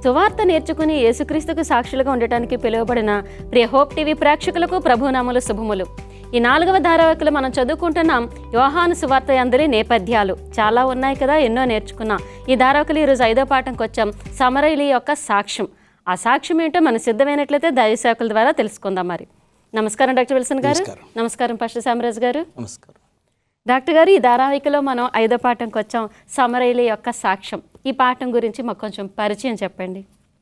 సువార్త నేర్చుకుని యేసుక్రీస్తుకు సాక్షులుగా ఉండటానికి పిలువబడిన ప్రియ హోప్ టీవీ ప్రేక్షకులకు ప్రభునామములు శుభములు. ఈ 4వ ధారావాహికలో మనం చదువుకుంటున్నాం యోహాను సువార్త యందలి నేపథ్యాలు. చాలా ఉన్నాయి కదా, ఎన్నో నేర్చుకున్నాం. ఈ ధారావాహికలో ఈరోజు 5వ పాఠంకి వచ్చాం, సమరయుల యొక్క సాక్ష్యం. ఆ సాక్ష్యం ఏంటో మనం సిద్ధమైనట్లయితే దైవ సేవకుల ద్వారా తెలుసుకుందాం. మరి నమస్కారం డాక్టర్ విల్సన్ గారు. నమస్కారం పాస్టర్ శామరాజ్ గారు. నమస్కారం డాక్టర్ గారు. ఈ ధారావాహికలో మనం 5వ పాఠంకి వచ్చాం, సమరయుల యొక్క సాక్ష్యం. ఈ పాఠం గురించి మాకు కొంచెం పరిచయం చెప్పండి.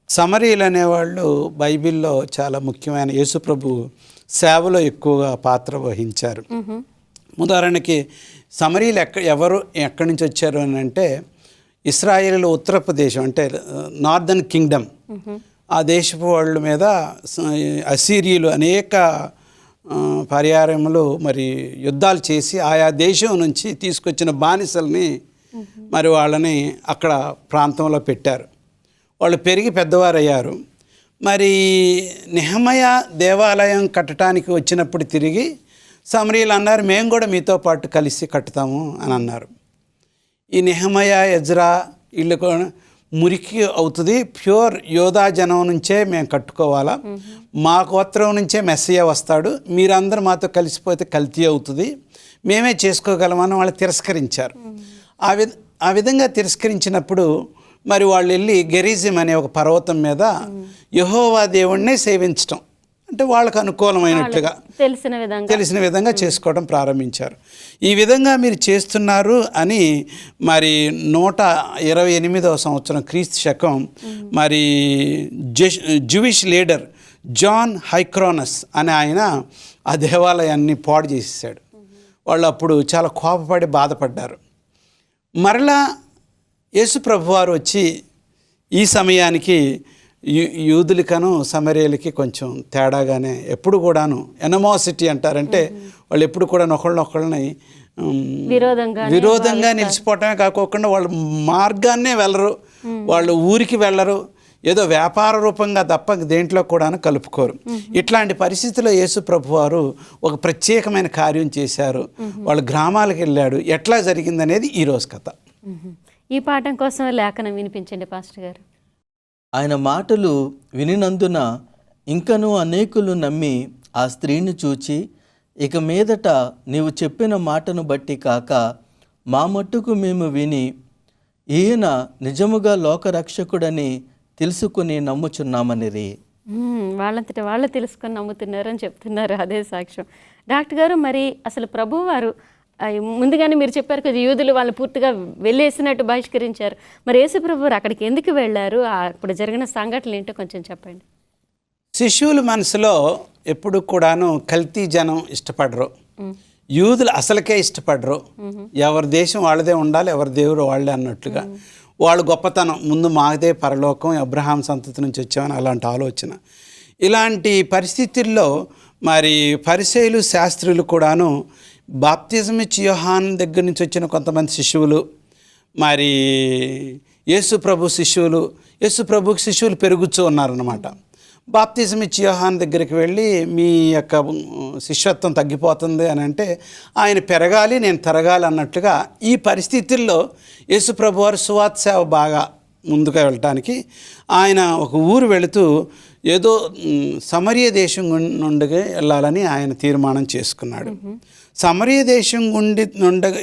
సమరయులు అనేవాళ్ళు బైబిల్లో చాలా ముఖ్యమైన యేసుప్రభు సేవలో ఎక్కువగా పాత్ర వహించారు. ఉదాహరణకి సమరయులు ఎక్కడి నుంచి వచ్చారు అని అంటే, ఇస్రాయేలు ఉత్తరప్రదేశం అంటే నార్దర్న్ కింగ్డమ్, ఆ దేశపు వాళ్ళ మీద అసీరియులు అనేక పర్యాయములు మరి యుద్ధాలు చేసి ఆయా దేశం నుంచి తీసుకొచ్చిన బానిసల్ని మరి వాళ్ళని అక్కడ ప్రాంతంలో పెట్టారు. వాళ్ళు పెరిగి పెద్దవారయ్యారు. మరి నెహెమయా దేవాలయం కట్టడానికి వచ్చినప్పుడు తిరిగి సమరయులు అన్నారు, మేము కూడా మీతో పాటు కలిసి కట్టుతాము అని అన్నారు. ఈ నెహెమయా, ఎజ్రా వీళ్ళు మురికి అవుతుంది, ప్యూర్ యోధా జనం నుంచే మేము కట్టుకోవాలా, మా గోత్రం నుంచే మెస్సయ్య వస్తాడు, మీరందరూ మాతో కలిసిపోతే కల్తీ అవుతుంది, మేమే చేసుకోగలమని వాళ్ళు తిరస్కరించారు. ఆ విధంగా తిరస్కరించినప్పుడు మరి వాళ్ళు వెళ్ళి గెరిజిం అనే ఒక పర్వతం మీద యెహోవా దేవుణ్ణే సేవించటం, అంటే వాళ్ళకు అనుకూలమైనట్లుగా తెలిసిన విధంగా చేసుకోవడం ప్రారంభించారు. ఈ విధంగా మీరు చేస్తున్నారు అని మరి 128వ సంవత్సరం క్రీస్తు శకం మరి జూయిష్ లీడర్ జాన్ హైక్రోనస్ అనే ఆయన ఆ దేవాలయాన్ని పాడు చేసేసాడు. వాళ్ళు అప్పుడు చాలా కోపపడి బాధపడ్డారు. మరలా యేసు ప్రభువారు వచ్చి ఈ సమయానికి యూదులకను సమరయులకి కొంచెం తేడాగానే ఎప్పుడు కూడాను ఎనమోసిటీ అంటారంటే వాళ్ళు ఎప్పుడు కూడా ఒకళ్ళని విరోధంగా నిలిచిపోవటమే కాకోకుండా వాళ్ళు మార్గాన్నే వెళ్ళరు, వాళ్ళు ఊరికి వెళ్ళరు, ఏదో వ్యాపార రూపంగా తప్ప దేంట్లో కూడా కలుపుకోరు. ఇట్లాంటి పరిస్థితుల్లో యేసు ప్రభువారు ఒక ప్రత్యేకమైన కార్యం చేశారు. వాళ్ళు గ్రామాలకు వెళ్ళాడు. ఎట్లా జరిగిందనేది ఈరోజు కథ. ఈ పాఠం కోసం లేఖనం వినిపించండి పాస్టర్ గారు. ఆయన మాటలు వినినందున ఇంకనూ అనేకులు నమ్మి ఆ స్త్రీని చూచి, ఇక మీదట నీవు చెప్పిన మాటను బట్టి కాక మా మట్టుకు మేము విని ఈయన నిజముగా లోకరక్షకుడని తెలుసుకుని నమ్ముచున్నామనిరి. వాళ్ళంతటా వాళ్ళు తెలుసుకొని నమ్ముతున్నారని చెప్తున్నారు. అదే సాక్ష్యం. డాక్టర్ గారు, మరి అసలు ప్రభువారు ముందుగానే మీరు చెప్పారు కదా, యూదులు వాళ్ళు పూర్తిగా వెళ్ళేసినట్టు బహిష్కరించారు. మరి యేసు ప్రభువారు అక్కడికి ఎందుకు వెళ్ళారు? అప్పుడు జరిగిన సంఘటనలు ఏంటో కొంచెం చెప్పండి. శిష్యుల మనసులో ఎప్పుడు కూడాను కల్తీ జనం ఇష్టపడరు, యూదులు అసలుకే ఇష్టపడరు. ఎవరి దేశం వాళ్ళదే ఉండాలి, ఎవరి దేవుడు వాళ్ళే అన్నట్లుగా వాళ్ళు గొప్పతనం, ముందు మాదే పరలోకం, అబ్రహాం సంతతి నుంచి వచ్చామని అలాంటి ఆలోచన. ఇలాంటి పరిస్థితుల్లో మరి పరిసయ్యులు, శాస్త్రులు కూడాను బాప్తిజం ఇచ్చి యోహాను దగ్గర నుంచి వచ్చిన కొంతమంది శిష్యులు, మరి యేసు ప్రభుకి శిష్యులు పెరుగుతూ ఉన్నారన్నమాట. బాప్తిజం ఇచ్చి యోహాను దగ్గరికి వెళ్ళి, మీ యొక్క శిష్యత్వం తగ్గిపోతుంది అని అంటే, ఆయన పెరగాలి, నేను తరగాలి అన్నట్లుగా ఈ పరిస్థితుల్లో యేసు ప్రభువారు సువార్త సేవ బాగా ముందుకు వెళ్ళటానికి ఆయన ఒక ఊరు వెళుతూ ఏదో సమరయ దేశం నుండి వెళ్ళాలని ఆయన తీర్మానం చేసుకున్నాడు. సమరయ దేశం నుండి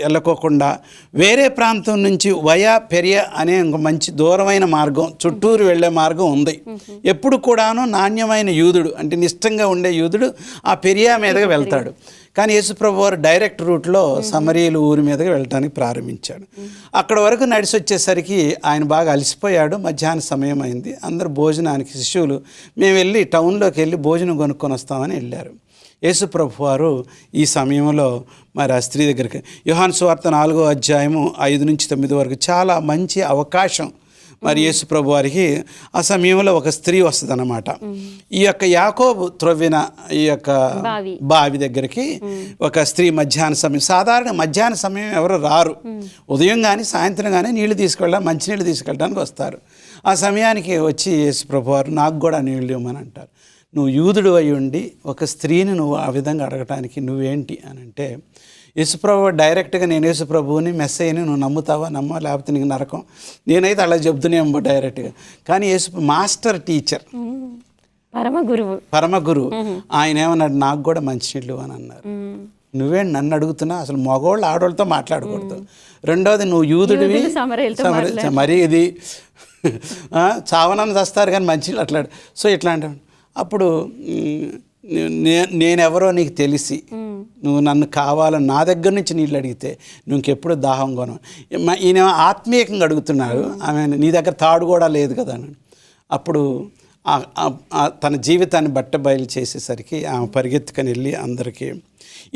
వెళ్ళకోకుండా వేరే ప్రాంతం నుంచి వయా పెరియా అనే ఒక మంచి దూరమైన మార్గం, చుట్టూరు వెళ్ళే మార్గం ఉంది. ఎప్పుడు కూడాను నాణ్యమైన యూదుడు అంటే నిష్టంగా ఉండే యూదుడు ఆ పెరియా మీదగా వెళ్తాడు. కానీ యేసుప్రభు వారు డైరెక్ట్ రూట్లో సమరయులు ఊరి మీదగా వెళ్ళటానికి ప్రారంభించాడు. అక్కడ వరకు నడిచి వచ్చేసరికి ఆయన బాగా అలసిపోయాడు. మధ్యాహ్న సమయం అయింది. అందరూ భోజనానికి శిష్యులు మేము వెళ్ళి టౌన్లోకి వెళ్ళి భోజనం కొనుక్కొని వస్తామని వెళ్ళారు. యేసుప్రభు వారు ఈ సమయంలో మరి ఆ స్త్రీ దగ్గరికి, యోహాను సువార్త 4వ అధ్యాయము 5-9 వరకు చాలా మంచి అవకాశం మరి యేసు ప్రభు వారికి. ఆ సమయంలో ఒక స్త్రీ వస్తుంది అన్నమాట. ఈ యొక్క యాకోబు త్రవ్విన ఈ యొక్క బావి దగ్గరికి ఒక స్త్రీ మధ్యాహ్న సమయం, సాధారణ మధ్యాహ్న సమయం ఎవరు రారు, ఉదయం కానీ సాయంత్రం కానీ నీళ్లు మంచినీళ్ళు తీసుకెళ్ళడానికి వస్తారు. ఆ సమయానికి వచ్చి యేసు ప్రభు వారు నాకు కూడా నీళ్ళు ఇవ్వమని అంటారు. నువ్వు యూదుడు అయి ఉండి ఒక స్త్రీని నువ్వు ఆ విధంగా అడగటానికి నువ్వేంటి అని అంటే, యేసుప్రభు డైరెక్ట్గా నేను యేసుప్రభువుని మెస్సయ్యని నువ్వు నమ్ముతావా నమ్మ లేకపోతే నీకు నరకం, నేనైతే అలా చెప్తున్నామో డైరెక్ట్గా. కానీ మాస్టర్ టీచర్ పరమ గురువు ఆయన ఏమన్నాడు, నాకు కూడా మంచినీళ్ళు అని అన్నారు. నువ్వేంటి నన్ను అడుగుతున్నా, అసలు మగవాళ్ళు ఆడవాళ్ళతో మాట్లాడకూడదు. రెండవది నువ్వు యూదుడివి, మరీ ఇది చావనని చస్తారు కానీ మంచినీళ్ళు అట్లా. సో ఇట్లాంటి అప్పుడు నేనెవరో నీకు తెలిసి నువ్వు నన్ను కావాలని నా దగ్గర నుంచి నీళ్ళు అడిగితే నువ్వు ఇంకెప్పుడు దాహం కొను. ఈయన ఆత్మీయంగా అడుగుతున్నారు, ఆమె నీ దగ్గర తాడు కూడా లేదు కదా అని. అప్పుడు తన జీవితాన్ని బట్టబయలు చేసేసరికి ఆమె పరిగెత్తుకొని వెళ్ళి అందరికీ,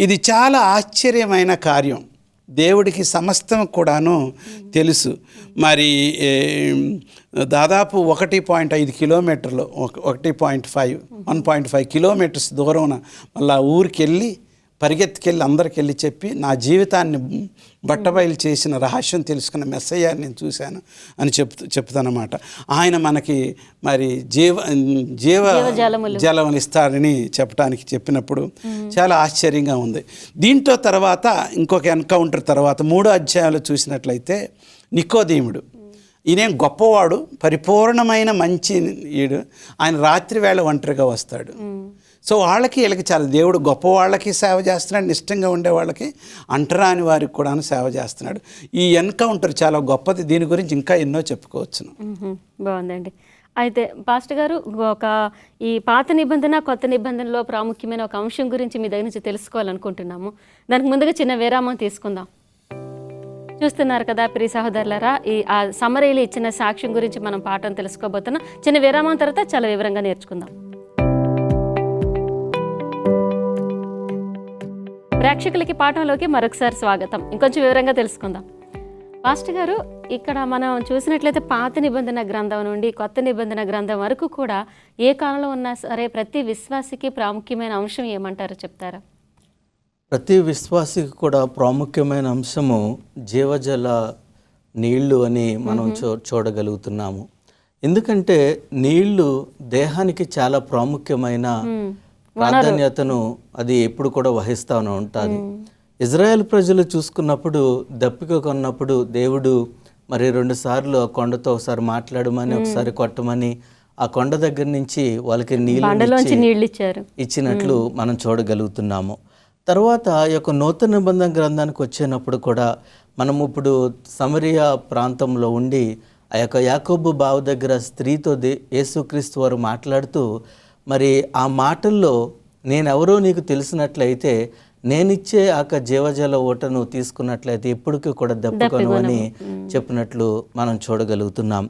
ఇది చాలా ఆశ్చర్యమైన కార్యం, దేవుడికి సమస్తం కూడాను తెలుసు. మరి దాదాపు 1.5 కిలోమీటర్లు 1.5 కిలోమీటర్స్ దూరం మళ్ళీ ఊరికి వెళ్ళి పరిగెత్తుకెళ్ళి అందరికి వెళ్ళి చెప్పి, నా జీవితాన్ని బట్టబయలు చేసిన రహస్యం తెలుసుకున్న మెస్సయ్యాన్ని నేను చూశాను అని చెప్తానమాట. ఆయన మనకి మరి జలములు ఇస్తాడని చెప్పినప్పుడు చాలా ఆశ్చర్యంగా ఉంది. దీంతో తర్వాత ఇంకొక ఎన్కౌంటర్ తర్వాత 3వ అధ్యాయంలో చూసినట్లయితే నికోదేముడు, ఈయన గొప్పవాడు, పరిపూర్ణమైన మంచి ఈడు. ఆయన రాత్రి వేళ ఒంటరిగా వస్తాడు. సో వీళ్ళకి చాలా దేవుడు గొప్ప వాళ్ళకి సేవ చేస్తున్నాడు, నిష్టంగా ఉండే వాళ్ళకి, అంటరాని వారికి కూడా సేవ చేస్తున్నాడు. ఈ ఎన్కౌంటర్ చాలా గొప్పది, దీని గురించి ఇంకా ఎన్నో చెప్పుకోవచ్చును. బాగుందండి. అయితే పాస్టర్ గారు, ఈ పాత నిబంధన కొత్త నిబంధనలో ప్రాముఖ్యమైన ఒక అంశం గురించి మీ దగ్గర నుంచి తెలుసుకోవాలనుకుంటున్నాము. దానికి ముందుగా చిన్న విరామం తీసుకుందాం. చూస్తున్నారు కదా ప్రియ సహోదరులారా, ఆ సమరీలు ఇచ్చిన సాక్ష్యం గురించి మనం పాఠం తెలుసుకోబోతున్నాం. చిన్న విరామం తర్వాత చాలా వివరంగా నేర్చుకుందాం. ప్రేక్షకులకి పాఠంలోకి మరొకసారి స్వాగతం. ఇంకొంచెం వివరంగా తెలుసుకుందాం. పాస్టర్ గారు, ఇక్కడ మనం చూసినట్లయితే పాత నిబంధన గ్రంథం నుండి కొత్త నిబంధన గ్రంథం వరకు కూడా ఏ కాలంలో ఉన్నా సరే ప్రతి విశ్వాసికి ప్రాముఖ్యమైన అంశం ఏమంటారో చెప్తారా? ప్రతి విశ్వాసికి కూడా ప్రాముఖ్యమైన అంశము జీవజల నీళ్లు అని మనం చూడగలుగుతున్నాము. ఎందుకంటే నీళ్లు దేహానికి చాలా ప్రాముఖ్యమైన ప్రాధాన్యతను అది ఎప్పుడు కూడా వహిస్తూనే ఉంటుంది. ఇజ్రాయెల్ ప్రజలు చూసుకున్నప్పుడు దప్పిక కొన్నప్పుడు దేవుడు మరి 2 సార్లు ఆ కొండతో ఒకసారి మాట్లాడమని ఒకసారి కొట్టమని ఆ కొండ దగ్గర నుంచి వాళ్ళకి నీళ్ళు ఇచ్చినట్లు మనం చూడగలుగుతున్నాము. తర్వాత ఈ యొక్క నూతన నిబంధన గ్రంథానికి వచ్చినప్పుడు కూడా మనం ఇప్పుడు సమరియా ప్రాంతంలో ఉండి ఆ యొక్క యాకోబు బావి దగ్గర స్త్రీతో యేసుక్రీస్తు వారు మాట్లాడుతూ మరి ఆ మాటల్లో నేనెవరో నీకు తెలిసినట్లయితే నేనిచ్చే ఆ జీవజల ఓటను తీసుకున్నట్లయితే ఎప్పటికీ కూడా దప్పుకొను అని చెప్పినట్లు మనం చూడగలుగుతున్నాం.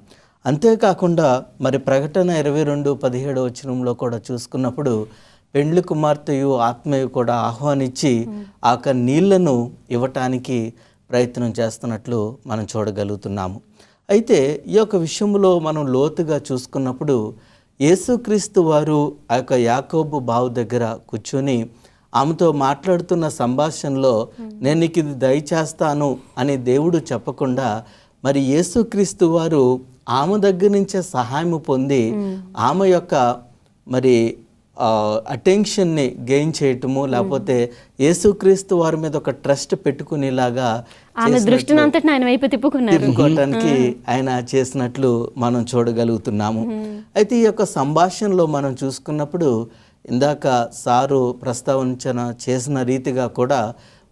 అంతేకాకుండా మరి ప్రకటన 22:17 వచనంలో కూడా చూసుకున్నప్పుడు పెండ్లి కుమార్తెయు ఆత్మయు కూడా ఆహ్వానించి ఆ నీళ్లను ఇవ్వటానికి ప్రయత్నం చేస్తున్నట్లు మనం చూడగలుగుతున్నాము. అయితే ఈ యొక్క విషయంలో మనం లోతుగా చూసుకున్నప్పుడు యేసుక్రీస్తు వారు ఆ యొక్క యాకోబు బావు దగ్గర కూర్చొని ఆమెతో మాట్లాడుతున్న సంభాషణలో నేను నీకు ఇది దయచేస్తాను అని దేవుడు చెప్పకుండా మరి యేసుక్రీస్తు వారు ఆమె దగ్గర నుంచే సహాయం పొంది ఆమె యొక్క మరి అటెన్షన్ని గెయిన్ చేయటము, లేకపోతే యేసుక్రీస్తు వారి మీద ఒక ట్రస్ట్ పెట్టుకునేలాగా తిప్పుకోవటానికి ఆయన చేసినట్లు మనం చూడగలుగుతున్నాము. అయితే ఈ యొక్క సంభాషణలో మనం చూసుకున్నప్పుడు ఇందాక సారు ప్రస్తావన చేసిన రీతిగా కూడా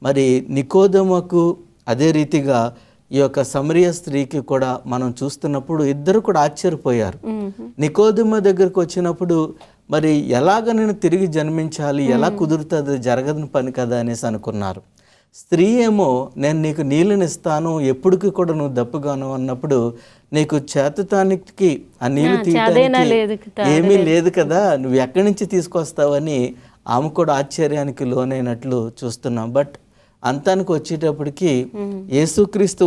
మరి నికోదెముకు అదే రీతిగా ఈ యొక్క సమరయ స్త్రీకి కూడా మనం చూస్తున్నప్పుడు ఇద్దరు కూడా ఆశ్చర్యపోయారు. నికోదెము దగ్గరకు వచ్చినప్పుడు మరి ఎలాగ నేను తిరిగి జన్మించాలి, ఎలా కుదురుతుంది, జరగదని పని కదా అనేసి అనుకున్నారు. స్త్రీ ఏమో నేను నీకు నీళ్ళని ఇస్తాను, ఎప్పటికీ కూడా నువ్వు దప్పుగాను అన్నప్పుడు నీకు చేతతానికి ఆ నీళ్ళు తీయడానికి ఏమీ లేదు కదా, నువ్వు ఎక్కడి నుంచి తీసుకొస్తావని ఆమె కూడా ఆశ్చర్యానికి లోనైనట్లు చూస్తున్నాం. బట్ అంతానికి వచ్చేటప్పటికి యేసుక్రీస్తు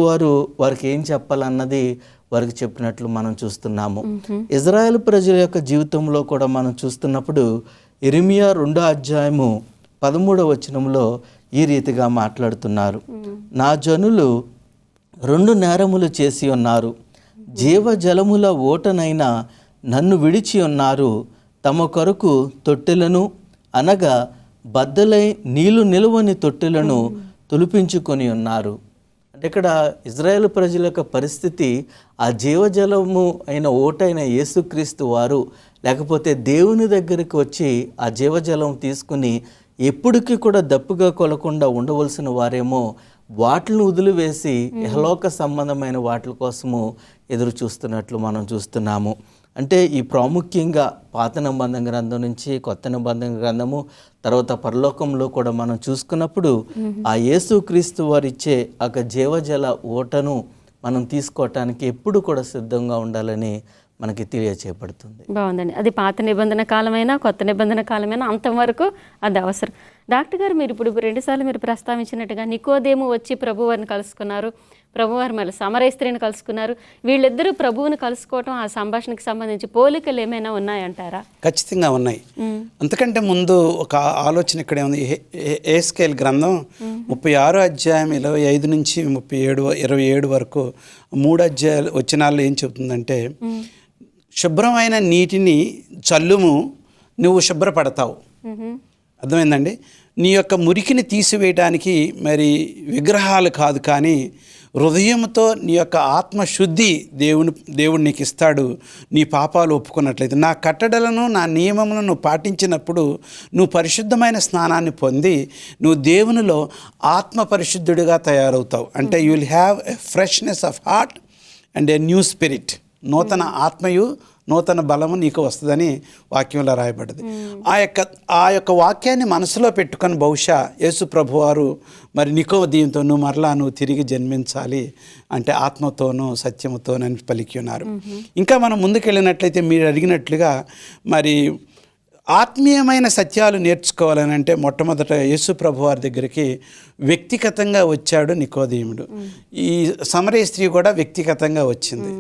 వారికి ఏం చెప్పాలన్నది వారికి చెప్పినట్లు మనం చూస్తున్నాము. ఇజ్రాయెల్ ప్రజల యొక్క జీవితంలో కూడా మనం చూస్తున్నప్పుడు ఇర్మియా 2:13 వచనంలో ఈ రీతిగా మాట్లాడుతున్నారు. నా జనులు 2 నేరములు చేసి ఉన్నారు, జీవజలముల ఓటనైనా నన్ను విడిచి ఉన్నారు, తమ కొరకు తొట్టెలను అనగా బద్దలై నీళ్లు నిలువని తొట్టెలను తులిపించుకొని ఉన్నారు. అంటే ఇక్కడ ఇజ్రాయేల్ ప్రజల యొక్క పరిస్థితి ఆ జీవజలము అయిన ఓటైన యేసుక్రీస్తు వారు లేకపోతే దేవుని దగ్గరికి వచ్చి ఆ జీవజలం తీసుకుని ఎప్పటికీ కూడా దప్పుగా కొలకుండా ఉండవలసిన వారేమో వాటిని వదిలివేసి ఇహలోక సంబంధమైన వాటి కోసము ఎదురు చూస్తున్నట్లు మనం చూస్తున్నాము. అంటే ఈ ప్రాముఖ్యంగా పాత నిబంధన గ్రంథం నుంచి కొత్త నిబంధన గ్రంథము తర్వాత పరలోకంలో కూడా మనం చూసుకున్నప్పుడు ఆ యేసుక్రీస్తు వారు ఇచ్చే ఒక జీవజల ఓటను మనం తీసుకోవటానికి ఎప్పుడు కూడా సిద్ధంగా ఉండాలని మనకి తెలియచేయబడుతుంది. బాగుందండి. అది పాత నిబంధన కాలమైనా కొత్త నిబంధన కాలమైనా అంతవరకు అది అవసరం. డాక్టర్ గారు, మీరు ఇప్పుడు 2 సార్లు మీరు ప్రస్తావించినట్టుగా నికోదేము వచ్చి ప్రభువారిని కలుసుకున్నారు, ప్రభువారు మళ్ళీ సమరయ స్త్రీని కలుసుకున్నారు. వీళ్ళిద్దరూ ప్రభువుని కలుసుకోవటం ఆ సంభాషణకు సంబంధించి పోలికలు ఏమైనా ఉన్నాయంటారా? ఖచ్చితంగా ఉన్నాయి. అంతకంటే ముందు ఒక ఆలోచన ఇక్కడే ఉంది. ఎహెజ్కేలు గ్రంథం 36 అధ్యాయం 25 నుంచి 27 వరకు 3 అధ్యాయాలు వచనాల్లో ఏం చెబుతుందంటే, శుభ్రమైన నీటిని చల్లుము, నువ్వు శుభ్రపడతావు. అర్థమైందండి? నీ యొక్క మురికిని తీసివేయడానికి మరి విగ్రహాలు కాదు, కానీ హృదయంతో నీ యొక్క ఆత్మశుద్ధి దేవుడు నీకు ఇస్తాడు. నీ పాపాలు ఒప్పుకున్నట్లయితే నా కట్టడలను నా నియమములను నువ్వు పాటించినప్పుడు నువ్వు పరిశుద్ధమైన స్నానాన్ని పొంది నువ్వు దేవునిలో ఆత్మ పరిశుద్ధుడిగా తయారవుతావు. అంటే you will have a freshness of heart and a new spirit. నూతన ఆత్మయు నూతన బలము నీకు వస్తుందని వాక్యంలో రాయబడ్డది. ఆ యొక్క వాక్యాన్ని మనసులో పెట్టుకొని బహుశా యేసు ప్రభువారు మరి నికోదేముతో నువ్వు తిరిగి జన్మించాలి అంటే ఆత్మతోనూ సత్యముతోనని పలికి ఉన్నారు. ఇంకా మనం ముందుకెళ్ళినట్లయితే మీరు అడిగినట్లుగా మరి ఆత్మీయమైన సత్యాలు నేర్చుకోవాలని అంటే మొట్టమొదట యేసు ప్రభువారి దగ్గరికి వ్యక్తిగతంగా వచ్చాడు నికోదేముడు. ఈ సమరయ స్త్రీ కూడా వ్యక్తిగతంగా వచ్చింది.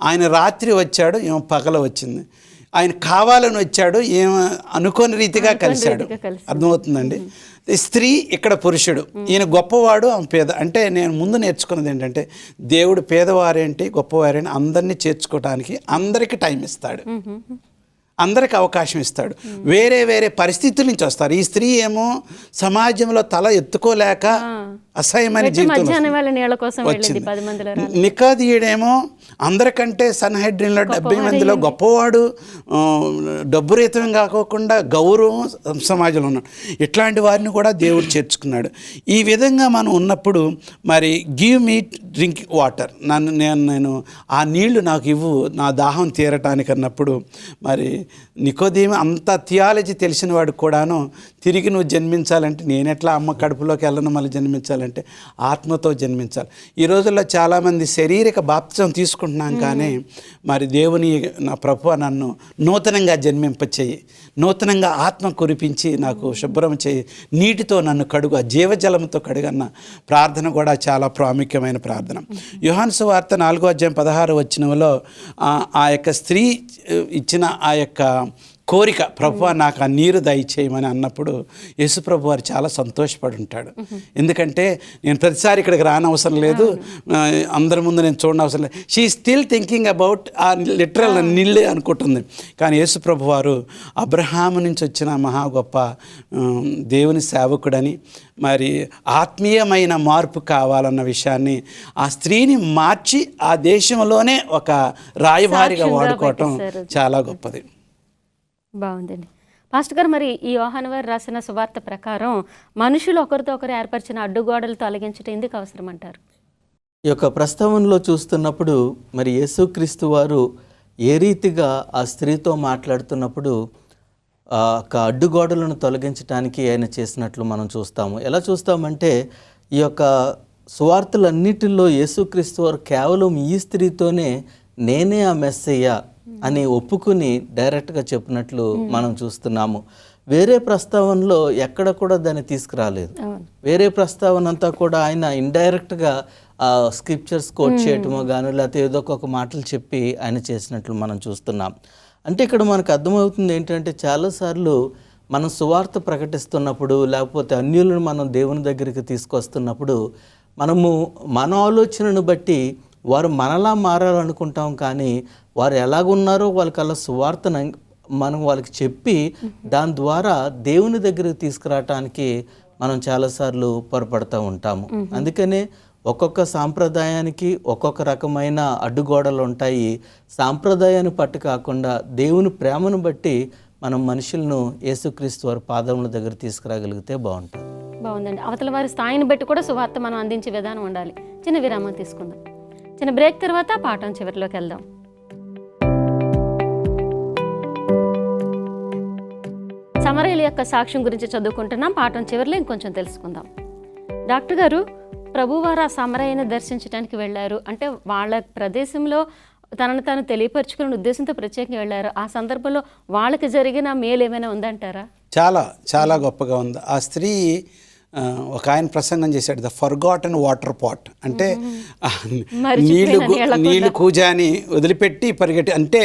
ఆయన రాత్రి వచ్చాడు, ఏమో పగల వచ్చింది. ఆయన కావాలని వచ్చాడు, ఏమో అనుకోని రీతిగా కలిశాడు. అర్థమవుతుందండి? స్త్రీ ఇక్కడ పురుషుడు. ఈయన గొప్పవాడు, ఆమె పేద. అంటే నేను ముందు నేర్చుకున్నది ఏంటంటే దేవుడు పేదవారేంటి గొప్పవారేంటి అందరినీ చేర్చుకోవడానికి అందరికీ టైం ఇస్తాడు, అందరికి అవకాశం ఇస్తాడు. వేరే వేరే పరిస్థితుల నుంచి వస్తారు. ఈ స్త్రీ ఏమో సమాజంలో తల ఎత్తుకోలేక అసహ్యమైన జీవితం వచ్చింది. నికోదేముడేమో అందరికంటే సన్హెడ్రిన్లో 70 మందిలో గొప్పవాడు, డబ్బు రీతం కాకోకుండా గౌరవం సమాజంలో ఉన్నాడు. ఇట్లాంటి వారిని కూడా దేవుడు చేర్చుకున్నాడు. ఈ విధంగా మనం ఉన్నప్పుడు మరి గివ్ మీ డ్రింక్ వాటర్, నేను ఆ నీళ్లు నాకు ఇవ్వు నా దాహం తీరటానికి అన్నప్పుడు మరి నికోదేము అంత థియాలజీ తెలిసిన వాడు కూడాను తిరిగి నువ్వు జన్మించాలంటే నేనెట్లా అమ్మ కడుపులోకి వెళ్ళను మళ్ళీ జన్మించాలంటే ఆత్మతో జన్మించాలి. ఈ రోజుల్లో చాలామంది శారీరక బాప్తిజం తీసుకుంటున్నాం, కానీ మరి దేవుని నా ప్రభువా నన్ను నూతనంగా జన్మింపచేయి, నూతనంగా ఆత్మ కురిపించి నాకు శుభ్రం చేయి, నీటితో నన్ను కడుగు, ఆ జీవజలంతో కడుగన్న ప్రార్థన కూడా చాలా ప్రాముఖ్యమైన ప్రార్థన. యోహాను సువార్త 4వ అధ్యాయం 16వ వచనంలో ఆ యొక్క స్త్రీ ఇచ్చిన ఆ యొక్క కోరిక, ప్రభువా నాకు ఆ నీరు దయచేయమని అన్నప్పుడు యేసుప్రభు వారు చాలా సంతోషపడి ఉంటాడు. ఎందుకంటే నేను ప్రతిసారి ఇక్కడికి రానవసరం లేదు, అందరి ముందు నేను చూడనవసరం లేదు. షీ స్టిల్ థింకింగ్ అబౌట్ ఆ లిటరల్ నీళ్ళే అనుకుంటుంది. కానీ యేసుప్రభు వారు అబ్రహాము నుంచి వచ్చిన మహా గొప్ప దేవుని సేవకుడని, మరి ఆత్మీయమైన మార్పు కావాలన్న విషయాన్ని ఆ స్త్రీని మార్చి ఆ దేశంలోనే ఒక రాయబారిగా వాడుకోవటం చాలా గొప్పది. బాగుందండి. పాస్టర్ గారు, మరి ఈ యోహాను వారు రాసిన సువార్త ప్రకారం మనుషులు ఒకరితో ఒకరు ఏర్పరిచిన అడ్డుగోడలు తొలగించడం ఎందుకు అవసరం అంటారు? ఈ యొక్క ప్రస్తావనలో చూస్తున్నప్పుడు మరి యేసుక్రీస్తు వారు ఏ రీతిగా ఆ స్త్రీతో మాట్లాడుతున్నప్పుడు ఒక అడ్డుగోడలను తొలగించడానికి ఆయన చేసినట్లు మనం చూస్తాము. ఎలా చూస్తామంటే ఈ యొక్క సువార్తలన్నిటిలో యేసుక్రీస్తు వారు కేవలం ఈ స్త్రీతోనే నేనే ఆ మెస్సయ్య అని ఒప్పుకుని డైరెక్ట్గా చెప్పినట్లు మనం చూస్తున్నాము. వేరే ప్రస్తావనలో ఎక్కడ కూడా దాన్ని తీసుకురాలేదు. వేరే ప్రస్తావన అంతా కూడా ఆయన ఇండైరెక్ట్గా స్క్రిప్చర్స్ కోట్ చేయటమో కానీ లేకపోతే ఏదో ఒక మాటలు చెప్పి ఆయన చేసినట్లు మనం చూస్తున్నాం. అంటే ఇక్కడ మనకు అర్థమవుతుంది ఏంటంటే చాలాసార్లు మనం సువార్త ప్రకటిస్తున్నప్పుడు లేకపోతే అన్యులను మనం దేవుని దగ్గరికి తీసుకొస్తున్నప్పుడు మనము మన ఆలోచనను బట్టి వారు మనలా మారాలనుకుంటాం, కానీ వారు ఎలాగున్నారో వాళ్ళకల్లా సువార్తను మనం వాళ్ళకి చెప్పి దాని ద్వారా దేవుని దగ్గరికి తీసుకురావటానికి మనం చాలాసార్లు పొరపడుతూ ఉంటాము. అందుకనే ఒక్కొక్క సాంప్రదాయానికి ఒక్కొక్క రకమైన అడ్డుగోడలు ఉంటాయి. సాంప్రదాయాన్ని పట్టు కాకుండా దేవుని ప్రేమను బట్టి మనం మనుషులను యేసుక్రీస్తు వారి పాదముల దగ్గర తీసుకురాగలిగితే బాగుంటుంది. బాగుందండి. అవతల వారి స్థాయిని బట్టి కూడా సువార్త మనం అందించే విధానం ఉండాలి. చిన్న విరామం తీసుకుందాం. చిన్న బ్రేక్ తర్వాత పాఠం చివరిలోకి వెళ్దాం. సమరయుల యొక్క సాక్ష్యం గురించి చదువుకుంటున్నాం. పాఠం చివరిలో ఇంకొంచెం తెలుసుకుందాం. డాక్టర్ గారు, ప్రభువారు ఆ సమరయ్యను దర్శించడానికి వెళ్ళారు అంటే వాళ్ళ ప్రదేశంలో తనను తాను తెలియపరచుకునే ఉద్దేశంతో ప్రత్యేకంగా వెళ్ళారు. ఆ సందర్భంలో వాళ్ళకి జరిగిన మేలు ఏమైనా ఉందంటారా? చాలా చాలా గొప్పగా ఉంది. ఆ స్త్రీ ఒక ఆయన ప్రసంగం చేశాడు, ద ఫర్గాటన్ వాటర్ పాట్, అంటే నీళ్లు కూజాని వదిలిపెట్టి పరిగెట్టి, అంటే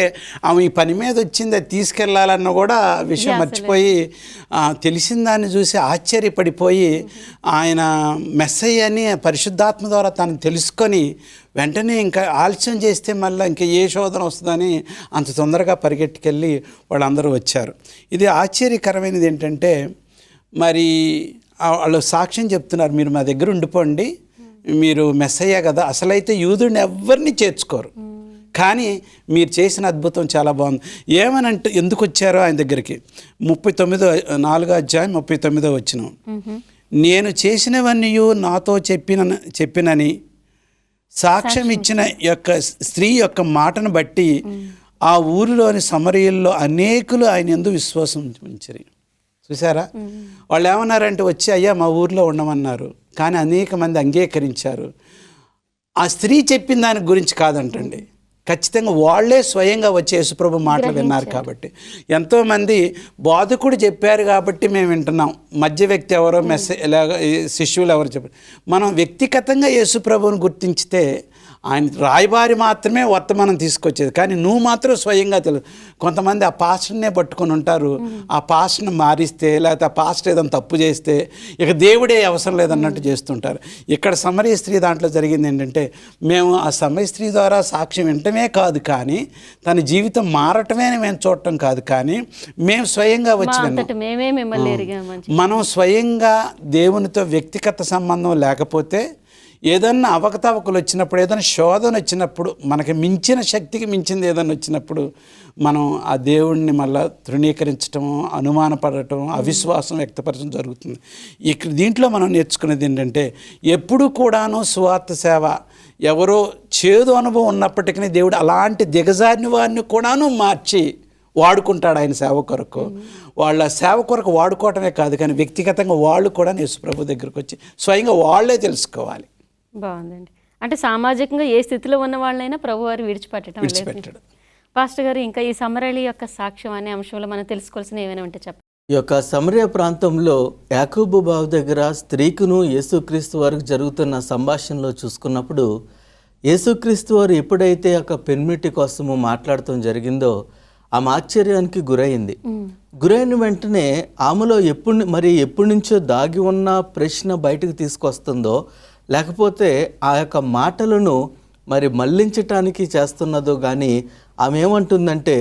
ఆమె ఈ పని మీద వచ్చింది అది తీసుకెళ్లాలన్న కూడా విషయం మర్చిపోయి తెలిసిన దాన్ని చూసి ఆశ్చర్యపడిపోయి ఆయన మెస్సయ్య అని పరిశుద్ధాత్మ ద్వారా తను తెలుసుకొని వెంటనే ఇంకా ఆలస్యం చేస్తే మళ్ళీ ఇంకా ఏ శోధన వస్తుందని అంత తొందరగా పరిగెట్టుకెళ్ళి వాళ్ళందరూ వచ్చారు. ఇది ఆశ్చర్యకరమైనది ఏంటంటే, మరి వాళ్ళు సాక్ష్యం చెప్తున్నారు, మీరు మా దగ్గర ఉండిపోండి, మీరు మెస్సయ్య కదా, అసలైతే యూదుడిని ఎవరిని చేర్చుకోరు, కానీ మీరు చేసిన అద్భుతం చాలా బాగుంది. ఏమనంటే ఎందుకు వచ్చారో ఆయన దగ్గరికి, 4వ అధ్యాయం 39వ వచనం, నేను చేసినవన్నీ నాతో చెప్పినని సాక్ష్యం ఇచ్చిన యొక్క స్త్రీ యొక్క మాటను బట్టి ఆ ఊరిలోని సమరయుల్లో అనేకులు ఆయన యందు విశ్వాసం ఉంచారు. చూసారా, వాళ్ళు ఏమన్నారంటే వచ్చి అయ్యా మా ఊర్లో ఉండమన్నారు, కానీ అనేక మంది అంగీకరించారు. ఆ స్త్రీ చెప్పిన దాని గురించి కాదంటండి, ఖచ్చితంగా వాళ్ళే స్వయంగా వచ్చి యేసుప్రభు మాటలు విన్నారు కాబట్టి. ఎంతోమంది బోధకుడు చెప్పారు కాబట్టి మేము వింటున్నాం, మధ్య వ్యక్తి ఎవరో శిష్యులు ఎవరో చెప్పారు. మనం వ్యక్తిగతంగా యేసుప్రభుని గుర్తించితే ఆయన రాయబారి మాత్రమే వర్తమానం తీసుకొచ్చేది, కానీ నువ్వు మాత్రం స్వయంగా తెలుసు. కొంతమంది ఆ పాస్టర్నే పట్టుకొని ఉంటారు, ఆ పాస్టర్ని మారిస్తే లేకపోతే ఆ పాస్టర్ ఏదైనా తప్పు చేస్తే ఇక దేవుడే అవసరం లేదన్నట్టు చేస్తుంటారు. ఇక్కడ సమరయ స్త్రీ దాంట్లో జరిగింది ఏంటంటే, మేము ఆ సమరయ స్త్రీ ద్వారా సాక్ష్యం వినటమే కాదు, కానీ తన జీవితం మారటమే మేము చూడటం కాదు, కానీ మేము స్వయంగా వచ్చి మనం స్వయంగా దేవునితో వ్యక్తిగత సంబంధం లేకపోతే ఏదన్నా అవకతవకలు వచ్చినప్పుడు, ఏదైనా శోధన వచ్చినప్పుడు, మనకి మించిన శక్తికి మించింది ఏదైనా వచ్చినప్పుడు మనం ఆ దేవుణ్ణి మళ్ళీ తృణీకరించటం, అనుమానపడటం, అవిశ్వాసం వ్యక్తపరచడం జరుగుతుంది. ఇక్కడ దీంట్లో మనం నేర్చుకునేది ఏంటంటే, ఎప్పుడు కూడాను సువార్త సేవ ఎవరో చేదు అనుభవం ఉన్నప్పటికీ దేవుడు అలాంటి దిగజారిన వారిని కూడాను మార్చి వాడుకుంటాడు ఆయన సేవ కొరకు. వాళ్ళ సేవ కొరకు వాడుకోవటమే కాదు, కానీ వ్యక్తిగతంగా వాళ్ళు కూడా యేసుప్రభు దగ్గరకు వచ్చి స్వయంగా వాళ్ళే తెలుసుకోవాలి. బాగుందండి. అంటే సామాజికంగా ఏ స్థితిలో ఉన్న వాళ్ళైనా ప్రభువారు విడిచిపెట్టడం. పాస్టర్ గారు, ఇంకా ఈ సమరయుల యొక్క సాక్ష్యం అనే అంశంలో మనం తెలుసుకోవాల్సిన ఏమైనా ఉంటే చెప్పండి. ఈ యొక్క సమరయ ప్రాంతంలో యాకోబు బావి దగ్గర స్త్రీకును యేసుక్రీస్తు వారికి జరుగుతున్న సంభాషణలో చూసుకున్నప్పుడు, యేసుక్రీస్తు వారు ఎప్పుడైతే ఒక పెన్మిటి కోసము మాట్లాడటం జరిగిందో ఆమె ఆశ్చర్యానికి గురైంది. గురైన వెంటనే ఆమెలో ఎప్పటి నుంచో దాగి ఉన్న ప్రశ్న బయటకు తీసుకొస్తుందో, లేకపోతే ఆ యొక్క మాటలను మరి మళ్లించటానికి చేస్తున్నదో కానీ ఆమె ఏమంటుందంటే,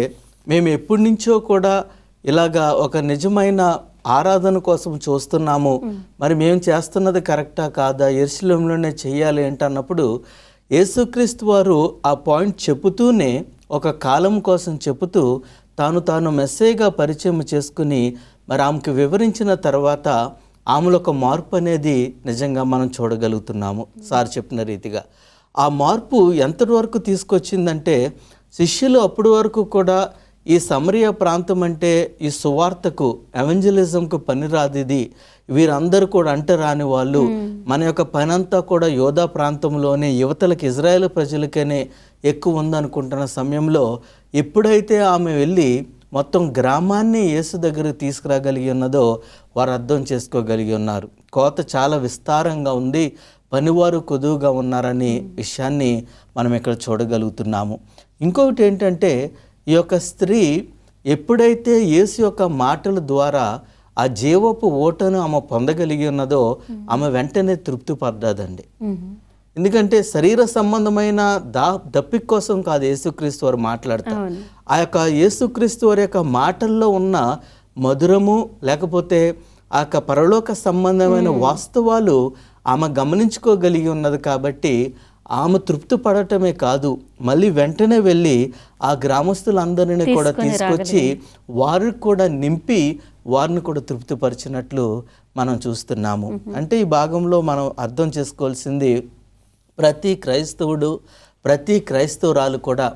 మేము ఎప్పటి నుంచో కూడా ఇలాగా ఒక నిజమైన ఆరాధన కోసం చూస్తున్నాము, మరి మేము చేస్తున్నది కరెక్టా కాదా, యెరూషలేములోనే చెయ్యాలి అంటన్నప్పుడు యేసుక్రీస్తు వారు ఆ పాయింట్ చెబుతూనే ఒక కాలం కోసం చెబుతూ తాను మెస్సేగా పరిచయం చేసుకుని మరి ఆమెకు వివరించిన తర్వాత ఆమెలో ఒక మార్పు అనేది నిజంగా మనం చూడగలుగుతున్నాము. సార్ చెప్పిన రీతిగా ఆ మార్పు ఎంతటి వరకు తీసుకొచ్చిందంటే, శిష్యులు అప్పటి వరకు కూడా ఈ సమరయ ప్రాంతం అంటే ఈ సువార్తకు, ఎవెంజలిజంకు పనిరాదిది, వీరందరూ కూడా అంటరాని వాళ్ళు, మన యొక్క పనంతా కూడా యోధా ప్రాంతంలోనే యువతలకు ఇజ్రాయేల్ ప్రజలకనే ఎక్కువ ఉందనుకుంటున్న సమయంలో ఎప్పుడైతే ఆమె వెళ్ళి మొత్తం గ్రామాన్ని యేసు దగ్గరకు తీసుకురాగలిగి ఉన్నదో వారు అర్థం చేసుకోగలిగి ఉన్నారు. కోత చాలా విస్తారంగా ఉంది, పనివారు కొదువుగా ఉన్నారని విషయాన్ని మనం ఇక్కడ చూడగలుగుతున్నాము. ఇంకొకటి ఏంటంటే, ఈ యొక్క స్త్రీ ఎప్పుడైతే యేసు యొక్క మాటల ద్వారా ఆ జీవపు ఓటను ఆమె పొందగలిగి ఉన్నదో ఆమె వెంటనే తృప్తి పడ్డదండి. ఎందుకంటే శరీర సంబంధమైన దప్పిక కోసం కాదు యేసుక్రీస్తు వారు మాట్లాడతారు. ఆ యొక్క యేసుక్రీస్తు వారి యొక్క మాటల్లో ఉన్న మధురము, లేకపోతే ఆ యొక్క పరలోక సంబంధమైన వాస్తవాలు ఆమె గమనించుకోగలిగి ఉన్నది కాబట్టి ఆమె తృప్తి పడటమే కాదు, మళ్ళీ వెంటనే వెళ్ళి ఆ గ్రామస్తులందరినీ కూడా తీసుకొచ్చి వారికి కూడా నింపి వారిని కూడా తృప్తిపరిచినట్లు మనం చూస్తున్నాము. అంటే ఈ భాగంలో మనం అర్థం చేసుకోవాల్సింది, ప్రతి క్రైస్తవుడు, ప్రతి క్రైస్తవురాలు కూడా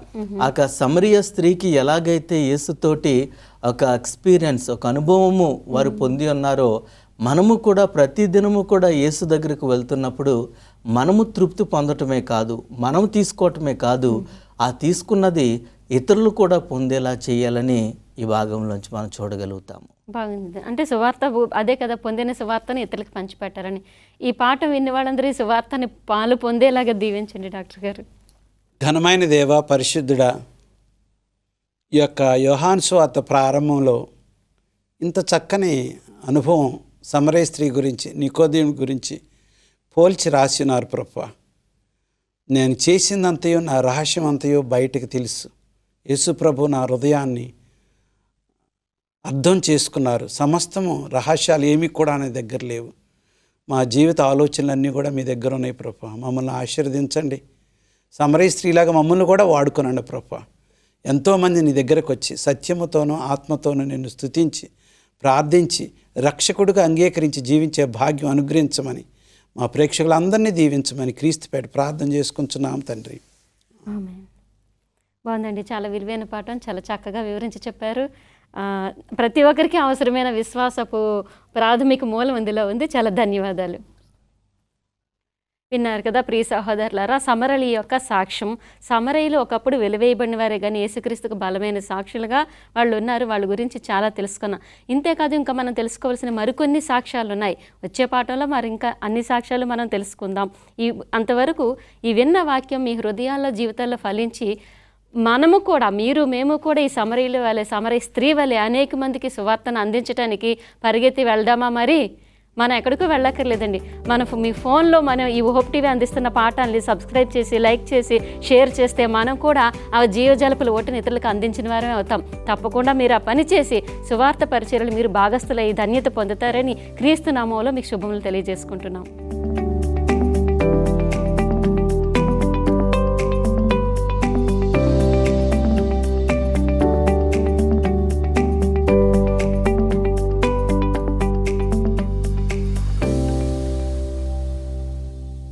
ఆ సమరయ స్త్రీకి ఎలాగైతే యేసుతోటి ఒక ఎక్స్పీరియన్స్, ఒక అనుభవము వారు పొంది ఉన్నారో, మనము కూడా ప్రతి దినము కూడా యేసు దగ్గరికి వెళ్తున్నప్పుడు మనము తృప్తి పొందటమే కాదు, మనము తీసుకోవటమే కాదు, ఆ తీసుకున్నది ఇతరులు కూడా పొందేలా చేయాలని ఈ భాగంలోంచి మనం చూడగలుగుతాము. బాగుంది. అంటే సువార్త అదే కదా, పొందిన సువార్తని ఇతరులకు పంచిపెట్టారని. ఈ పాట విన్న వాళ్ళందరూ ఈ సువార్తని పాలు పొందేలాగా దీవించండి డాక్టర్ గారు. ఘనమైన దేవ, పరిశుద్ధుడా, ఈ యొక్క యోహాను సువార్త ప్రారంభంలో ఇంత చక్కని అనుభవం సమరయ స్త్రీ గురించి, నికోదేము గురించి పోల్చి రాసినారు ప్రభువా. నేను చేసిందంతయో, నా రహస్యం అంతయో బయటకు తెలుసు. యేసు ప్రభు నా హృదయాన్ని అర్థం చేసుకున్నారు. సమస్తము రహస్యాలు ఏమీ కూడా నా దగ్గర లేవు. మా జీవిత ఆలోచనలన్నీ కూడా మీ దగ్గర ఉన్నాయి ప్రభువా. మమ్మల్ని ఆశీర్వదించండి. సమరయ స్త్రీలాగా మమ్మల్ని కూడా వాడుకునండి ప్రభువా. ఎంతోమంది నీ దగ్గరకు వచ్చి సత్యముతోనూ ఆత్మతోనూ నిన్ను స్తుతించి ప్రార్థించి రక్షకుడిగా అంగీకరించి జీవించే భాగ్యం అనుగ్రహించమని, మా ప్రేక్షకులందరినీ దీవించమని క్రీస్తుపేట ప్రార్థన చేసుకుంటున్నాం తండ్రి. ఆమేన్. బాగుందండి. చాలా విలువైన పాఠం, చాలా చక్కగా వివరించి చెప్పారు. ప్రతి ఒక్కరికి అవసరమైన విశ్వాసపు ప్రాథమిక మూలం ఇందులో ఉంది. చాలా ధన్యవాదాలు. విన్నారు కదా ప్రియ సహోదరులారా, సమరయుల యొక్క సాక్ష్యం. సమరయులు ఒకప్పుడు వెలివేయబడిన వారే కానీ యేసుక్రీస్తుకు బలమైన సాక్షులుగా వాళ్ళు ఉన్నారు. వాళ్ళ గురించి చాలా తెలుసుకున్నాం. ఇంతేకాదు ఇంకా మనం తెలుసుకోవాల్సిన మరికొన్ని సాక్ష్యాలు ఉన్నాయి. వచ్చే పాఠంలో మరి ఇంకా అన్ని సాక్ష్యాలు మనం తెలుసుకుందాం. అంతవరకు ఈ విన్న వాక్యం మీ హృదయాల్లో, జీవితాల్లో ఫలించి మనము కూడా, మేము కూడా ఈ సమరయుల వలె, సమరయ స్త్రీ వలె అనేక మందికి సువార్తను అందించడానికి పరిగెత్తి వెళ్దామా? మరి మనం ఎక్కడికో వెళ్ళక్కర్లేదండి. మీ ఫోన్లో మనం ఈ హోప్ టీవీ అందిస్తున్న పాఠాలని సబ్స్క్రైబ్ చేసి, లైక్ చేసి, షేర్ చేస్తే మనం కూడా ఆ జీవజలపుల ఓటుని ఇతరులకు అందించిన వారమే అవుతాం. తప్పకుండా మీరు ఆ పని చేసి సువార్త పరిచర్యలు మీరు భాగస్థులై ధన్యత పొందుతారని క్రీస్తు నామములో మీకు శుభములు తెలియజేసుకుంటున్నాం.